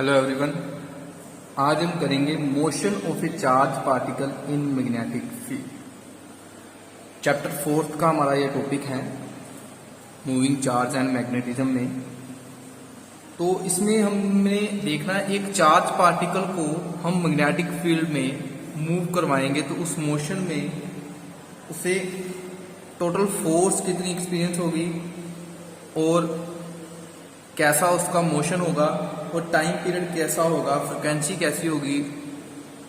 Hello everyone. आज हम करेंगे motion of A charge particle in magnetic field. Chapter 4 का हमारा ये टॉपिक है मूविंग चार्ज एंड मैग्नेटिज्म में। तो इसमें हमने देखना है एक चार्ज पार्टिकल को हम मैग्नेटिक फील्ड में मूव करवाएंगे तो उस मोशन में उसे टोटल फोर्स कितनी एक्सपीरियंस होगी और कैसा उसका मोशन होगा और टाइम पीरियड कैसा होगा, फ्रिक्वेंसी कैसी होगी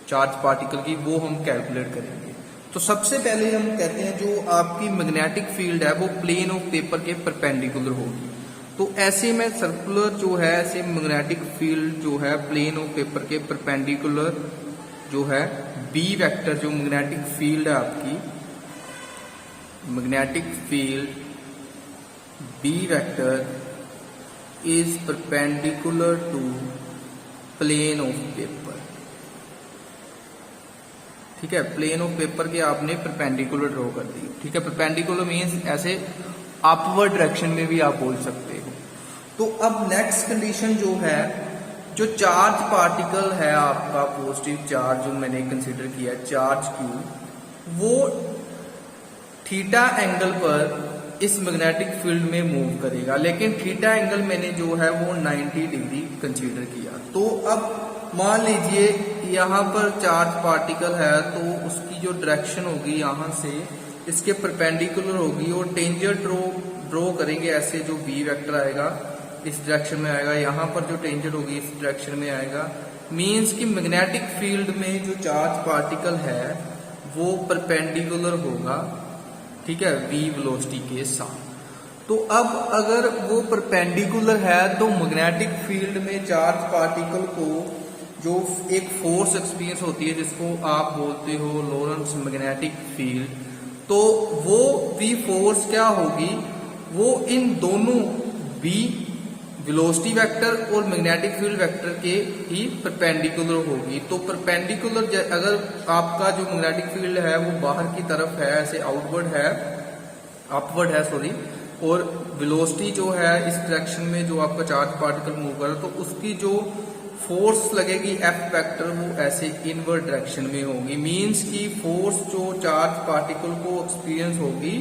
चार्ज पार्टिकल की, वो हम कैलकुलेट करेंगे। तो सबसे पहले हम कहते हैं जो आपकी मैग्नेटिक फील्ड है वो प्लेन ऑफ पेपर के परपेंडिकुलर होगी। तो ऐसे में सर्कुलर जो है ऐसे मैग्नेटिक फील्ड जो है प्लेन ऑफ पेपर के परपेंडिकुलर जो है बी वेक्टर, जो मैग्नेटिक फील्ड है आपकी magnetic field B vector is perpendicular to plane of paper। ठीक है, प्लेन ऑफ पेपर के आपने परपेंडिकुलर ड्रॉ कर दी। ठीक है, परपेंडिकुलर मीन्स ऐसे अपवर्ड डायरेक्शन में भी आप बोल सकते हो। तो अब नेक्स्ट कंडीशन जो है, जो चार्ज पार्टिकल है आपका पॉजिटिव चार्ज जो मैंने कंसीडर किया चार्ज क्यू, वो थीटा एंगल पर इस मैग्नेटिक फील्ड में मूव करेगा, लेकिन थीटा एंगल मैंने जो है वो 90 डिग्री कंसीडर किया। तो अब मान लीजिए यहाँ पर चार्ज पार्टिकल है तो उसकी जो डायरेक्शन होगी यहाँ से इसके परपेंडिकुलर होगी और टेंजेंट ड्रॉ करेंगे। ऐसे जो बी वेक्टर आएगा इस डायरेक्शन में आएगा, यहाँ पर जो टेंजेंट होगी इस डायरेक्शन में आएगा। मीन्स कि मैग्नेटिक फील्ड में जो चार्ज पार्टिकल है वो परपेंडिकुलर होगा, ठीक है, v वेलोसिटी के साथ। तो अब अगर वो परपेंडिकुलर है तो मैग्नेटिक फील्ड में चार्ज पार्टिकल को जो एक फोर्स एक्सपीरियंस होती है जिसको आप बोलते हो लॉरेंट्ज मैग्नेटिक फील्ड, तो वो v फोर्स क्या होगी, वो इन दोनों v वेलोसिटी वेक्टर और मैग्नेटिक फील्ड वेक्टर के ही परपेंडिकुलर होगी। तो परपेंडिकुलर अगर आपका जो मैग्नेटिक फील्ड है वो बाहर की तरफ है, ऐसे अपवर्ड है सॉरी, और वेलोसिटी जो है इस डायरेक्शन में जो आपका चार्ज पार्टिकल मूव कर रहा है तो उसकी जो फोर्स लगेगी F वेक्टर वो ऐसे इनवर्ड डायरेक्शन में होगी। मीन्स की फोर्स जो चार्ज पार्टिकल को एक्सपीरियंस होगी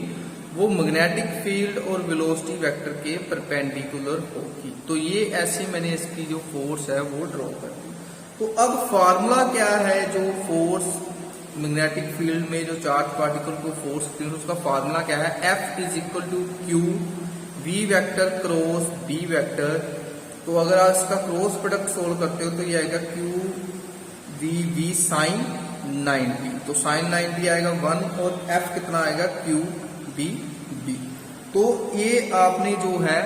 वो मैग्नेटिक फील्ड और वेलोसिटी वेक्टर के परपेंडिकुलर होगी। तो ये ऐसे मैंने इसकी जो फोर्स है वो ड्रॉ कर दी। तो अब फार्मूला क्या है जो फोर्स मैग्नेटिक फील्ड में जो चार्ज पार्टिकल को फोर्स एक्सपीरियंस, उसका फार्मूला क्या है, F is equal to Q V vector cross B vector. तो अगर आप इसका क्रॉस प्रोडक्ट सोल्व करते हो तो ये आएगा क्यू वी साइन 90। तो साइन 90 आएगा 1 और F कितना आएगा क्यू बी। तो ये आपने जो है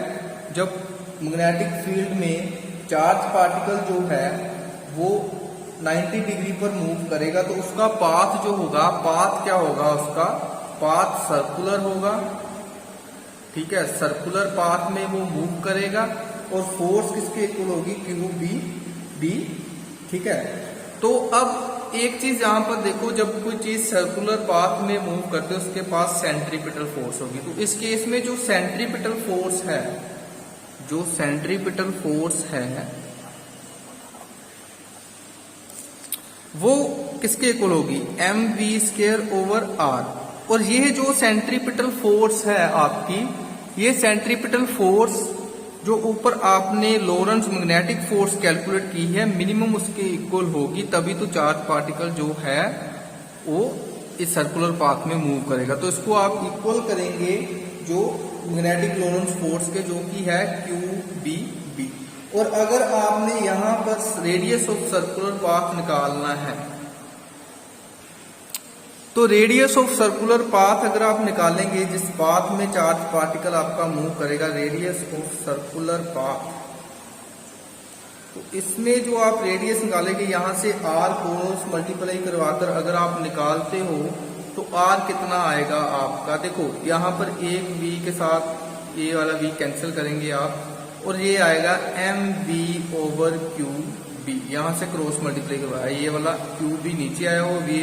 जब मैग्नेटिक फील्ड में चार्ज पार्टिकल जो है वो 90 डिग्री पर मूव करेगा तो उसका पाथ जो होगा, पाथ क्या होगा, उसका पाथ सर्कुलर होगा। ठीक है, सर्कुलर पाथ में वो मूव करेगा और फोर्स किसके इक्वल होगी, क्यू बी। ठीक है, तो अब एक चीज यहां पर देखो, जब कोई चीज सर्कुलर पाथ में मूव करते हो उसके पास सेंट्रीपिटल फोर्स होगी। तो इस केस में जो सेंट्रीपिटल फोर्स है, जो सेंट्रीपिटल फोर्स है वो किसके इक्वल होगी, mv² ओवर r। और ये जो सेंट्रीपिटल फोर्स है आपकी, ये सेंट्रीपिटल फोर्स जो ऊपर आपने लॉरेंट्ज मैग्नेटिक फोर्स कैलकुलेट की है मिनिमम उसके इक्वल होगी, तभी तो चार्ज पार्टिकल जो है वो इस सर्कुलर पाथ में मूव करेगा। तो इसको आप इक्वल करेंगे जो मैग्नेटिक लॉरेंट्ज फोर्स के, जो कि है क्यू बी। और अगर आपने यहां पर रेडियस ऑफ सर्कुलर पाथ निकालना है तो रेडियस ऑफ सर्कुलर पाथ अगर आप निकालेंगे जिस पाथ में चार्ज पार्टिकल आपका मूव करेगा, रेडियस ऑफ सर्कुलर पाथ, तो इसमें जो आप रेडियस निकालेंगे यहां से r क्रॉस मल्टीप्लाई करवाकर अगर आप निकालते हो तो r कितना आएगा आपका, देखो यहां पर एक v के साथ ये वाला v कैंसिल करेंगे आप और ये आएगा mv ओवर क्यू बी। यहां से क्रॉस मल्टीप्लाई करवाया, ये वाला क्यू बी नीचे आया और वी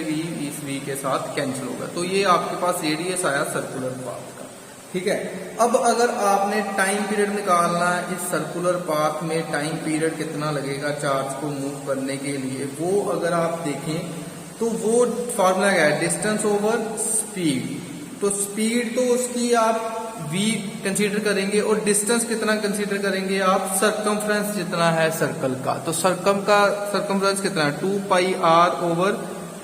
इस वी के साथ कैंसिल होगा। तो ये आपके पास रेडियस आया सर्कुलर पाथ का। ठीक है। अब अगर आपने टाइम पीरियड निकालना है इस सर्कुलर पाथ में, टाइम पीरियड कितना लगेगा चार्ज को मूव करने के लिए, वो अगर आप देखें तो वो फॉर्मूला क्या है, डिस्टेंस ओवर स्पीड। तो स्पीड तो उसकी आप v कंसीडर करेंगे और डिस्टेंस कितना कंसीडर करेंगे आप, सरकमफ्रेंस जितना है सर्कल का। तो सरकमफ्रेंस कितना है, 2 पाई r ओवर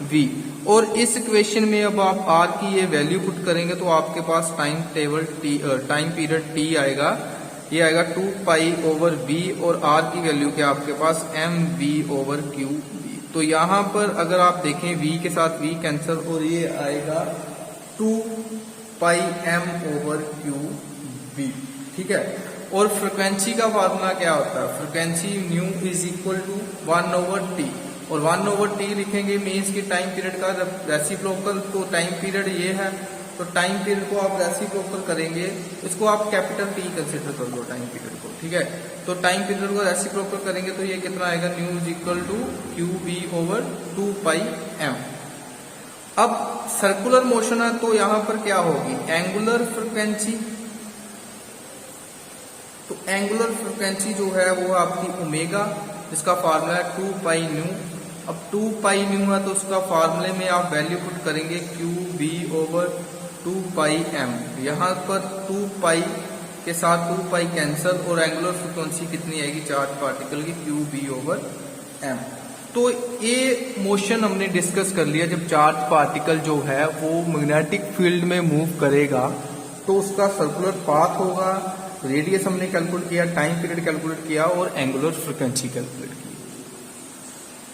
v। और इस इक्वेशन में अब आप r की ये वैल्यू पुट करेंगे तो आपके पास टाइम पीरियड t आएगा, ये आएगा 2 पाई ओवर v और r की वैल्यू क्या आपके पास mv ओवर q। तो यहाँ पर अगर आप देखें v के साथ v कैंसिल और ये आएगा 2 pi m over Q v, ठीक है। और फ्रिक्वेंसी का फार्मूला क्या होता है, frequency nu is equal to 1 over T, और 1 ओवर टी लिखेंगे मीन्स की टाइम पीरियड का रेसिप्रोकल। तो टाइम पीरियड ये है, तो टाइम पीरियड को आप रेसिप्रोकल करेंगे, इसको आप कैपिटल टी कंसिडर कर लो टाइम पीरियड को, ठीक है। तो टाइम पीरियड को रेसिप्रोकल करेंगे तो ये कितना आएगा, nu is equal to Q V over 2 pi m। अब सर्कुलर मोशन है तो यहां पर क्या होगी, एंगुलर फ्रिक्वेंसी। तो एंगुलर फ्रिक्वेंसी जो है वो आपकी ओमेगा, जिसका फार्मूला है 2 पाई न्यू। अब 2 पाई न्यू है तो उसका फार्मूले में आप वैल्यू पुट करेंगे क्यू बी ओवर 2 पाई एम। यहां पर 2 पाई के साथ 2 पाई कैंसल और एंगुलर फ्रिक्वेंसी कितनी आएगी चार्ज पार्टिकल की, क्यू बी ओवर एम। तो ये मोशन हमने डिस्कस कर लिया, जब चार्ज पार्टिकल जो है वो मैग्नेटिक फील्ड में मूव करेगा तो उसका सर्कुलर पाथ होगा, रेडियस हमने कैलकुलेट किया, टाइम पीरियड कैलकुलेट किया और एंगुलर फ्रिक्वेंसी कैलकुलेट किया।